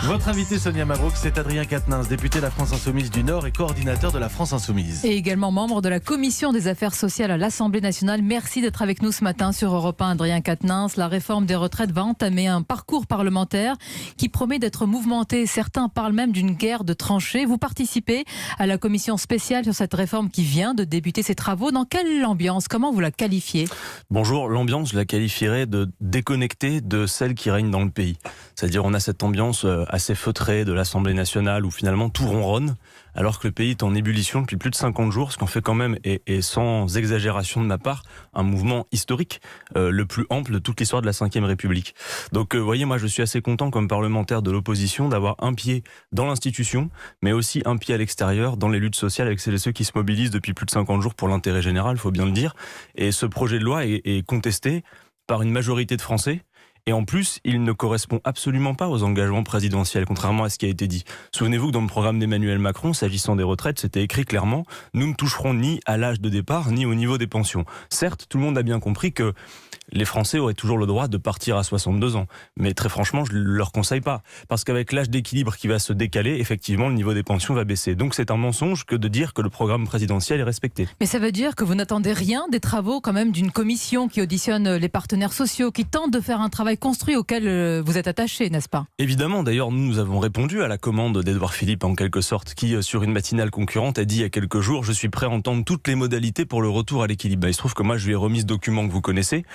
Votre invité Sonia Mabrouk, c'est Adrien Quatennens, député de la France Insoumise du Nord et coordinateur de la France Insoumise. Et également membre de la Commission des affaires sociales à l'Assemblée nationale. Merci d'être avec nous ce matin sur Europe 1, Adrien Quatennens. La réforme des retraites va entamer un parcours parlementaire qui promet d'être mouvementé. Certains parlent même d'une guerre de tranchées. Vous participez à la commission spéciale sur cette réforme qui vient de débuter ses travaux. Dans quelle ambiance? Comment vous la qualifiez? Bonjour, l'ambiance, je la qualifierais de déconnectée de celle qui règne dans le pays. C'est-à-dire on a cette ambiance assez feutrée de l'Assemblée nationale où finalement tout ronronne, alors que le pays est en ébullition depuis plus de 50 jours, ce qu'on fait quand même, et sans exagération de ma part, un mouvement historique, le plus ample de toute l'histoire de la Ve République. Donc vous voyez, moi je suis assez content comme parlementaire de l'opposition d'avoir un pied dans l'institution, mais aussi un pied à l'extérieur, dans les luttes sociales avec celles et ceux qui se mobilisent depuis plus de 50 jours pour l'intérêt général, il faut bien le dire. Et ce projet de loi est contesté par une majorité de Français. Et en plus, il ne correspond absolument pas aux engagements présidentiels, contrairement à ce qui a été dit. Souvenez-vous que dans le programme d'Emmanuel Macron, s'agissant des retraites, c'était écrit clairement « Nous ne toucherons ni à l'âge de départ, ni au niveau des pensions ». Certes, tout le monde a bien compris que les Français auraient toujours le droit de partir à 62 ans. Mais très franchement, je ne leur conseille pas. Parce qu'avec l'âge d'équilibre qui va se décaler, effectivement, le niveau des pensions va baisser. Donc c'est un mensonge que de dire que le programme présidentiel est respecté. Mais ça veut dire que vous n'attendez rien des travaux quand même d'une commission qui auditionne les partenaires sociaux, qui tente de faire un travail construit auquel vous êtes attaché, n'est-ce pas? Évidemment, d'ailleurs, nous avons répondu à la commande d'Édouard Philippe, en quelque sorte, qui, sur une matinale concurrente, a dit il y a quelques jours « Je suis prêt à entendre toutes les modalités pour le retour à l'équilibre ». Il se trouve que moi, je lui ai remis ce document que vous connaissez,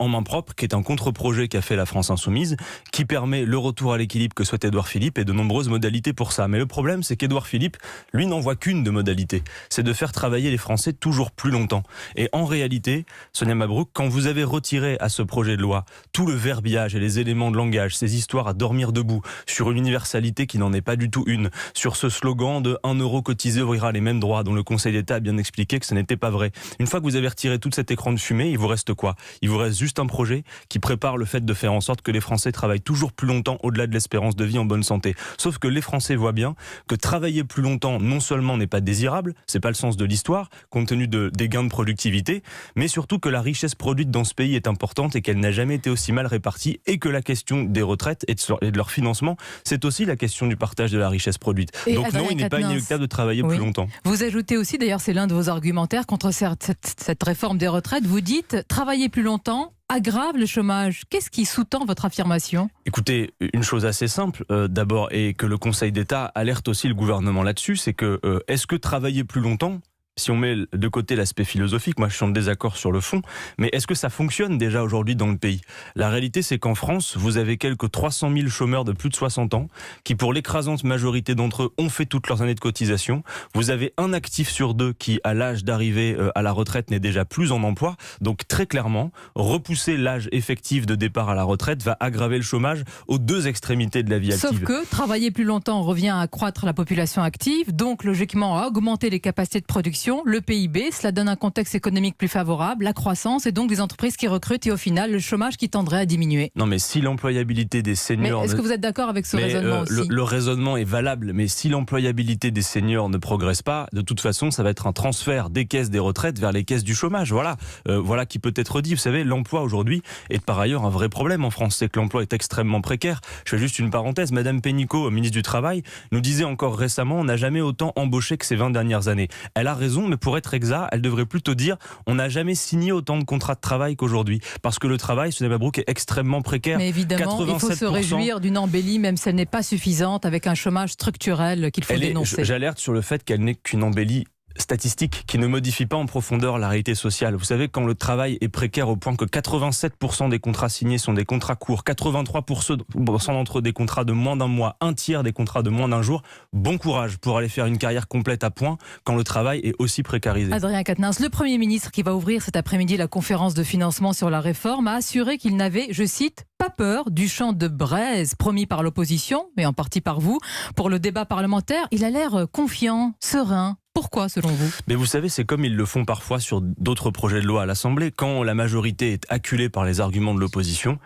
en main propre, qui est un contre-projet qu'a fait la France Insoumise, qui permet le retour à l'équilibre que souhaite Édouard Philippe et de nombreuses modalités pour ça. Mais le problème, c'est qu'Édouard Philippe, lui, n'en voit qu'une de modalité. C'est de faire travailler les Français toujours plus longtemps. Et en réalité, Sonia Mabrouk, quand vous avez retiré à ce projet de loi tout le verbiage et les éléments de langage, ces histoires à dormir debout, sur une universalité qui n'en est pas du tout une, sur ce slogan de 1 euro cotisé ouvrira les mêmes droits, dont le Conseil d'État a bien expliqué que ce n'était pas vrai. Une fois que vous avez retiré tout cet écran de fumée, il vous reste quoi? Il vous reste juste un projet qui prépare le fait de faire en sorte que les Français travaillent toujours plus longtemps au-delà de l'espérance de vie en bonne santé. Sauf que les Français voient bien que travailler plus longtemps non seulement n'est pas désirable, c'est pas le sens de l'histoire, compte tenu des gains de productivité, mais surtout que la richesse produite dans ce pays est importante et qu'elle n'a jamais été aussi mal répartie, et que la question des retraites et de leur financement, c'est aussi la question du partage de la richesse produite. Et donc non, il n'est pas inéluctable de travailler plus longtemps. Vous ajoutez aussi, d'ailleurs c'est l'un de vos argumentaires contre cette réforme des retraites, vous dites travailler plus longtemps aggrave le chômage. Qu'est-ce qui sous-tend votre affirmation? Écoutez, une chose assez simple d'abord, et que le Conseil d'État alerte aussi le gouvernement là-dessus, c'est que est-ce que travailler plus longtemps, si on met de côté l'aspect philosophique, moi je suis en désaccord sur le fond, mais est-ce que ça fonctionne déjà aujourd'hui dans le pays? La réalité, c'est qu'en France, vous avez quelques 300 000 chômeurs de plus de 60 ans qui, pour l'écrasante majorité d'entre eux, ont fait toutes leurs années de cotisation. Vous avez un actif sur deux qui, à l'âge d'arriver à la retraite, n'est déjà plus en emploi. Donc très clairement, repousser l'âge effectif de départ à la retraite va aggraver le chômage aux deux extrémités de la vie active. Sauf que travailler plus longtemps revient à accroître la population active, donc logiquement à augmenter les capacités de production, le PIB, cela donne un contexte économique plus favorable, la croissance et donc des entreprises qui recrutent et au final le chômage qui tendrait à diminuer. Non mais si l'employabilité des seniors... Mais est-ce que vous êtes d'accord avec ce raisonnement aussi? Le raisonnement est valable, mais si l'employabilité des seniors ne progresse pas, de toute façon ça va être un transfert des caisses des retraites vers les caisses du chômage. Voilà qui peut être dit. Vous savez, l'emploi aujourd'hui est par ailleurs un vrai problème en France, c'est que l'emploi est extrêmement précaire. Je fais juste une parenthèse, Madame Pénicaud, ministre du Travail, nous disait encore récemment on n'a jamais autant embauché que ces 20 dernières années. Elle a raison, mais pour être exact, elle devrait plutôt dire on n'a jamais signé autant de contrats de travail qu'aujourd'hui. Parce que le travail, Sonia Mabrouk, est extrêmement précaire. Mais évidemment, 87%... il faut se réjouir d'une embellie, même si elle n'est pas suffisante, avec un chômage structurel qu'il faut dénoncer. J'alerte sur le fait qu'elle n'est qu'une embellie statistique qui ne modifie pas en profondeur la réalité sociale. Vous savez, quand le travail est précaire au point que 87% des contrats signés sont des contrats courts, 83% d'entre eux des contrats de moins d'un mois, un tiers des contrats de moins d'un jour, bon courage pour aller faire une carrière complète à point quand le travail est aussi précarisé. Adrien Quatennens, le Premier ministre qui va ouvrir cet après-midi la conférence de financement sur la réforme, a assuré qu'il n'avait, je cite, pas peur du champ de braise promis par l'opposition, mais en partie par vous, pour le débat parlementaire. Il a l'air confiant, serein. Pourquoi, selon vous? Mais vous savez, c'est comme ils le font parfois sur d'autres projets de loi à l'Assemblée. Quand la majorité est acculée par les arguments de l'opposition,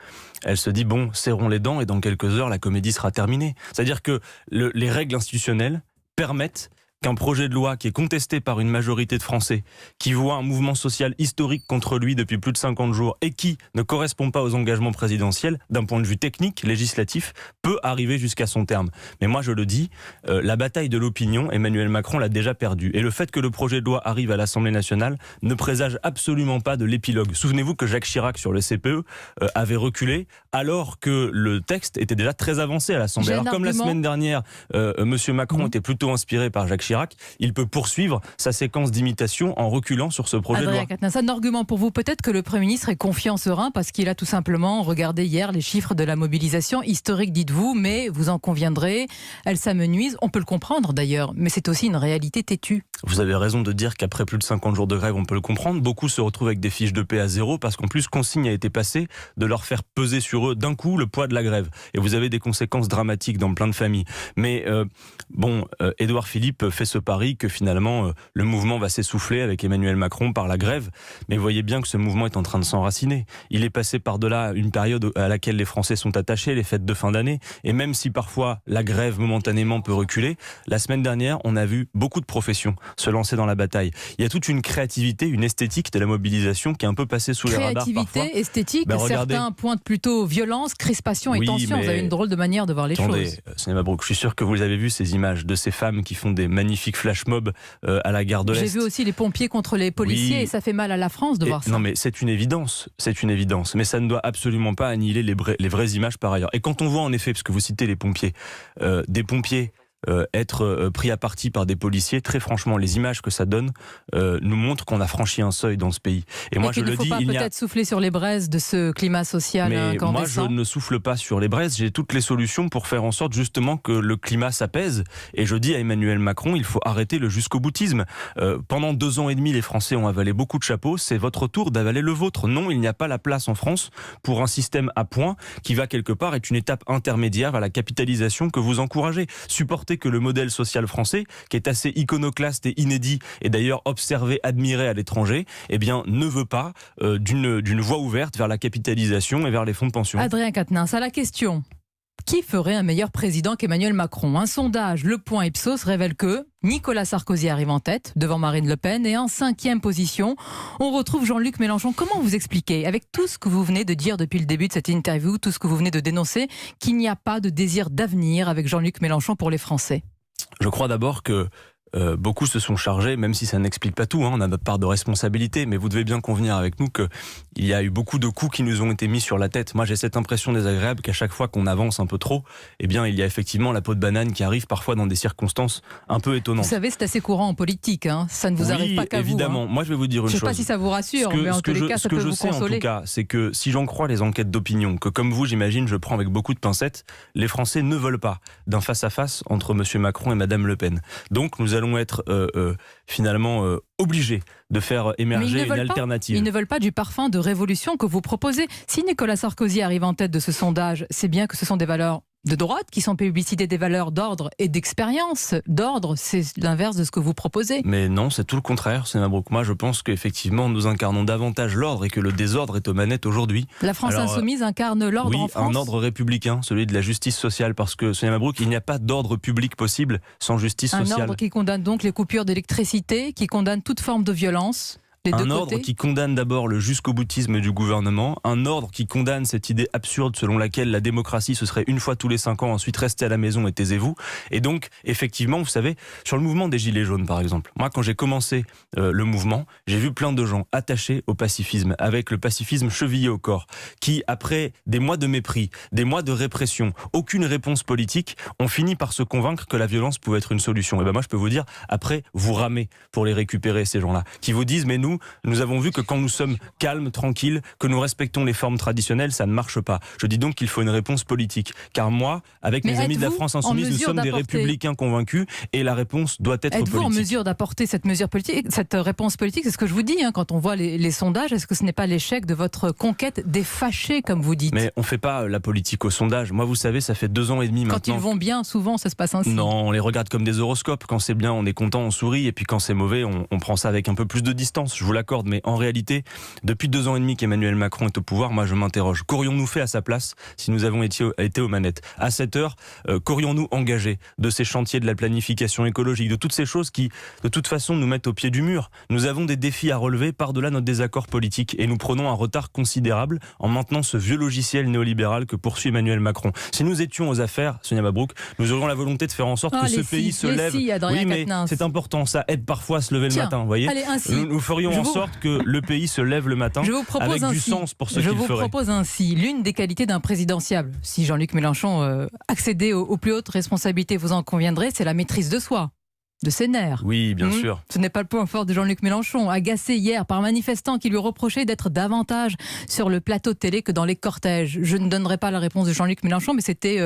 elle se dit, bon, serrons les dents et dans quelques heures, la comédie sera terminée. C'est-à-dire que les règles institutionnelles permettent qu'un projet de loi qui est contesté par une majorité de Français, qui voit un mouvement social historique contre lui depuis plus de 50 jours et qui ne correspond pas aux engagements présidentiels, d'un point de vue technique, législatif, peut arriver jusqu'à son terme. Mais moi je le dis, la bataille de l'opinion, Emmanuel Macron l'a déjà perdue. Et le fait que le projet de loi arrive à l'Assemblée nationale ne présage absolument pas de l'épilogue. Souvenez-vous que Jacques Chirac sur le CPE avait reculé alors que le texte était déjà très avancé à l'Assemblée. Alors comme la semaine dernière, Monsieur Macron était plutôt inspiré par Jacques Chirac, il peut poursuivre sa séquence d'imitation en reculant sur ce projet de loi. C'est un argument pour vous. Peut-être que le Premier ministre est confiant, serein, parce qu'il a tout simplement regardé hier les chiffres de la mobilisation historique, dites-vous, mais vous en conviendrez, elle s'amenuise. On peut le comprendre d'ailleurs, mais c'est aussi une réalité têtue. Vous avez raison de dire qu'après plus de 50 jours de grève, on peut le comprendre. Beaucoup se retrouvent avec des fiches de paie à zéro parce qu'en plus, consigne a été passée de leur faire peser sur eux d'un coup le poids de la grève. Et vous avez des conséquences dramatiques dans plein de familles. Mais Édouard Philippe fait ce pari que finalement le mouvement va s'essouffler avec Emmanuel Macron par la grève. Mais vous voyez bien que ce mouvement est en train de s'enraciner. Il est passé par-delà une période à laquelle les Français sont attachés, les fêtes de fin d'année. Et même si parfois la grève momentanément peut reculer, la semaine dernière, on a vu beaucoup de professions se lancer dans la bataille. Il y a toute une créativité, une esthétique de la mobilisation qui est un peu passée sous les radars parfois. Créativité, esthétique, certains pointent plutôt violence, crispation et tension. Vous avez une drôle de manière de voir les choses. Attendez, Sonia Mabrouk, je suis sûr que vous avez vu ces images de ces femmes qui font des magnifiques flash mobs à la gare de l'Est. J'ai vu aussi les pompiers contre les policiers et ça fait mal à la France de voir ça. Non mais c'est une évidence, mais ça ne doit absolument pas annihiler les vraies images par ailleurs. Et quand on voit en effet, parce que vous citez les pompiers, des pompiers être pris à partie par des policiers, très franchement, les images que ça donne nous montrent qu'on a franchi un seuil dans ce pays. Et moi, je le dis, il ne faut pas peut-être souffler sur les braises de ce climat social incandescent. Moi, je ne souffle pas sur les braises. J'ai toutes les solutions pour faire en sorte justement que le climat s'apaise. Et je dis à Emmanuel Macron, il faut arrêter le jusqu'au-boutisme. Pendant 2 ans et demi, les Français ont avalé beaucoup de chapeaux. C'est votre tour d'avaler le vôtre. Non, il n'y a pas la place en France pour un système à points qui va quelque part être une étape intermédiaire vers la capitalisation que vous encouragez. Supportez que le modèle social français, qui est assez iconoclaste et inédit, et d'ailleurs observé, admiré à l'étranger, eh bien, ne veut pas d'une voie ouverte vers la capitalisation et vers les fonds de pension. Adrien Quatennens, à la question: qui ferait un meilleur président qu'Emmanuel Macron? Un sondage, Le Point Ipsos, révèle que Nicolas Sarkozy arrive en tête, devant Marine Le Pen, et en 5e position, on retrouve Jean-Luc Mélenchon. Comment vous expliquez, avec tout ce que vous venez de dire depuis le début de cette interview, tout ce que vous venez de dénoncer, qu'il n'y a pas de désir d'avenir avec Jean-Luc Mélenchon pour les Français? Je crois d'abord que beaucoup se sont chargés, même si ça n'explique pas tout, on a notre part de responsabilité, mais vous devez bien convenir avec nous qu'il y a eu beaucoup de coups qui nous ont été mis sur la tête. Moi, j'ai cette impression désagréable qu'à chaque fois qu'on avance un peu trop, eh bien, il y a effectivement la peau de banane qui arrive parfois dans des circonstances un peu étonnantes. Vous savez, c'est assez courant en politique, ça ne vous arrive pas qu'à vous. Évidemment. Moi, je vais vous dire une chose. Je ne sais pas si ça vous rassure, mais en tous les cas, ça peut vous consoler. Ce que je sais en tout cas, c'est que si j'en crois les enquêtes d'opinion, que comme vous, j'imagine, je prends avec beaucoup de pincettes, les Français ne veulent pas d'un face-à-face entre M. Macron et Mme Le Pen. Donc, nous allons être finalement obligés de faire émerger une alternative. Ils ne veulent pas du parfum de révolution que vous proposez. Si Nicolas Sarkozy arrive en tête de ce sondage, c'est bien que ce sont des valeurs de droite qui sont publicité, des valeurs d'ordre et d'expérience. D'ordre, c'est l'inverse de ce que vous proposez. Mais non, c'est tout le contraire, Sonia Mabrouk. Moi, je pense qu'effectivement, nous incarnons davantage l'ordre et que le désordre est aux manettes aujourd'hui. La France insoumise incarne l'ordre en France. Oui, un ordre républicain, celui de la justice sociale, parce que, Sonia Mabrouk, il n'y a pas d'ordre public possible sans justice sociale. Un ordre qui condamne donc les coupures d'électricité, qui condamne toute forme de violence. Un ordre qui condamne d'abord le jusqu'au-boutisme du gouvernement, un ordre qui condamne cette idée absurde selon laquelle la démocratie ce serait une fois tous les 5 ans, ensuite restez à la maison et taisez-vous. Et donc, effectivement, vous savez, sur le mouvement des Gilets jaunes par exemple, moi quand j'ai commencé le mouvement, j'ai vu plein de gens attachés au pacifisme, avec le pacifisme chevillé au corps, qui après des mois de mépris, des mois de répression, aucune réponse politique, ont fini par se convaincre que la violence pouvait être une solution. Et ben moi je peux vous dire, après vous ramez pour les récupérer ces gens-là, qui vous disent mais nous avons vu que quand nous sommes calmes, tranquilles, que nous respectons les formes traditionnelles, ça ne marche pas. Je dis donc qu'il faut une réponse politique. Car moi, avec mes amis de la France Insoumise, nous sommes des républicains convaincus et la réponse doit être politique. Êtes-vous en mesure d'apporter cette réponse politique? C'est ce que je vous dis, quand on voit les sondages. Est-ce que ce n'est pas l'échec de votre conquête des fâchés, comme vous dites? Mais on ne fait pas la politique au sondage. Moi, vous savez, ça fait 2 ans et demi maintenant. Quand ils vont bien, souvent, ça se passe ainsi. Non, on les regarde comme des horoscopes. Quand c'est bien, on est content, on sourit. Et puis quand c'est mauvais, on prend ça avec un peu plus de distance. Je vous l'accorde, mais en réalité, depuis 2 ans et demi qu'Emmanuel Macron est au pouvoir, moi je m'interroge. Qu'aurions-nous fait à sa place si nous avons été aux manettes? À cette heure, qu'aurions-nous engagé de ces chantiers de la planification écologique, de toutes ces choses qui, de toute façon, nous mettent au pied du mur? Nous avons des défis à relever par-delà notre désaccord politique et nous prenons un retard considérable en maintenant ce vieux logiciel néolibéral que poursuit Emmanuel Macron. Si nous étions aux affaires, Sonia Mabrouk, nous aurions la volonté de faire en sorte que ce pays se lève. Oui, mais c'est important, ça aide parfois à se lever le matin, vous voyez. Allez, nous ferions en sorte que le pays se lève le matin avec du sens pour ce qu'il ferait. Je vous propose ainsi, l'une des qualités d'un présidentiable, si Jean-Luc Mélenchon accédait aux plus hautes responsabilités, vous en conviendrez, c'est la maîtrise de soi, de ses nerfs. Oui, bien sûr. Ce n'est pas le point fort de Jean-Luc Mélenchon, agacé hier par manifestants qui lui reprochaient d'être davantage sur le plateau de télé que dans les cortèges. Je ne donnerai pas la réponse de Jean-Luc Mélenchon, mais c'était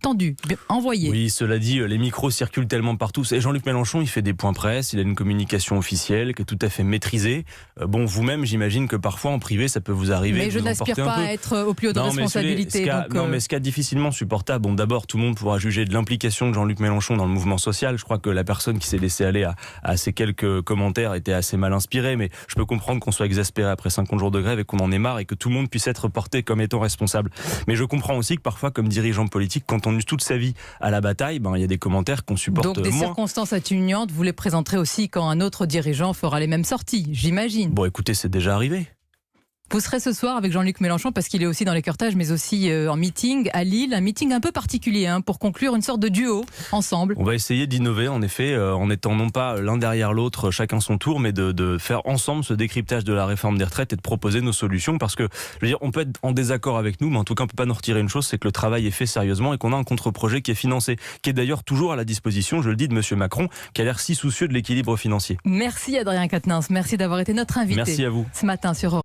tendu, envoyé. Oui, cela dit, les micros circulent tellement partout. Et Jean-Luc Mélenchon, il fait des points presse, il a une communication officielle qui est tout à fait maîtrisée. Bon, vous-même, j'imagine que parfois en privé, ça peut vous arriver. Mais je n'aspire pas à être au plus haut de responsabilité. Non, mais ce cas difficilement supportable. Bon, d'abord, tout le monde pourra juger de l'implication de Jean-Luc Mélenchon dans le mouvement social. Je crois que la personne qui s'est laissée aller à ces quelques commentaires était assez mal inspirée, mais je peux comprendre qu'on soit exaspéré après 50 jours de grève et qu'on en ait marre et que tout le monde puisse être porté comme étant responsable. Mais je comprends aussi que parfois, comme dirigeant politique, quand on use toute sa vie à la bataille, il y a des commentaires qu'on supporte moins. Donc des circonstances atténuantes, vous les présenterez aussi quand un autre dirigeant fera les mêmes sorties, j'imagine. Bon, écoutez, c'est déjà arrivé. Vous serez ce soir avec Jean-Luc Mélenchon parce qu'il est aussi dans les cortèges, mais aussi en meeting à Lille, un meeting un peu particulier pour conclure une sorte de duo ensemble. On va essayer d'innover en effet, en étant non pas l'un derrière l'autre, chacun son tour, mais de faire ensemble ce décryptage de la réforme des retraites et de proposer nos solutions, parce que, je veux dire, on peut être en désaccord avec nous, mais en tout cas on peut pas nous retirer une chose, c'est que le travail est fait sérieusement et qu'on a un contre-projet qui est financé, qui est d'ailleurs toujours à la disposition, je le dis, de Monsieur Macron, qui a l'air si soucieux de l'équilibre financier. Merci Adrien Quatennens, merci d'avoir été notre invité. Merci à vous. Ce matin sur Europe.